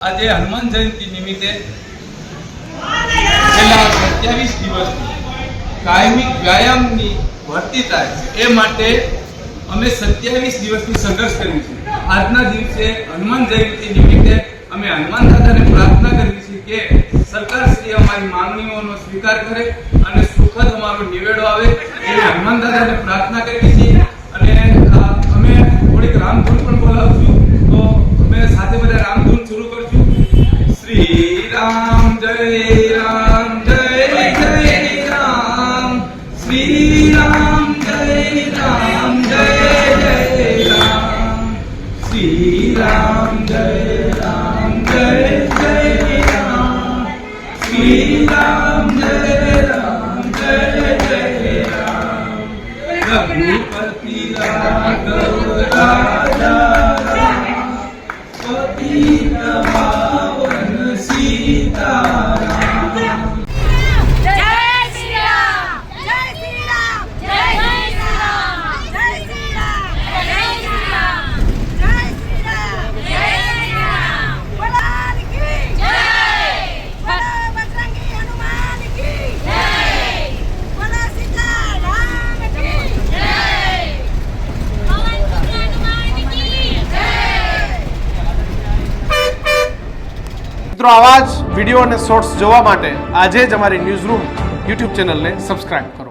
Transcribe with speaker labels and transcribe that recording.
Speaker 1: આજે હનુમાન જયંતિ નિમિત્તે છેલ્લા 27 દિવસથી કાયમિક વ્યાયામની ભરતી થાય એ માટે અમે 27 દિવસની સંઘર્ષ કરી છે। આજના દિવસે હનુમાન જયંતિ નિમિત્તે અમે હનુમાન દાદાને પ્રાર્થના કરી છે કે સરકાર શ્રી અમારી માંગણીઓનો સ્વીકાર કરે અને સુખદ અમારો નિવેડો આવે એવી હનુમાન દાદાને પ્રાર્થના કરી છે। અને અમે થોડીક રામધૂન પણ બોલાવશું, તો અમે સાથે બધા રામધૂન શરૂ કરશું। श्री राम जय राम जय जय राम, श्री राम जय राम जय जय राम, श्री राम जय राम जय जय राम, श्री राम जय राम जय जय राम। रघुपति राघव राजा राम, पतित पावन सीताराम।
Speaker 2: जय श्री राम, जय श्री राम, जय श्री राम, जय श्री राम, जय श्री राम, जय श्री राम, जय श्री राम। भगवान की जय, बोलो बजरंगी हनुमान की जय, बोलो सीताराम की जय, पवन पुत्र हनुमान की जय।
Speaker 3: મિત્રો, આવા જ વિડીયો અને શોર્ટ્સ જોવા માટે આજે જ અમારી ન્યૂઝ રૂમ યુટ્યુબ ચેનલને સબસ્ક્રાઇબ કરો।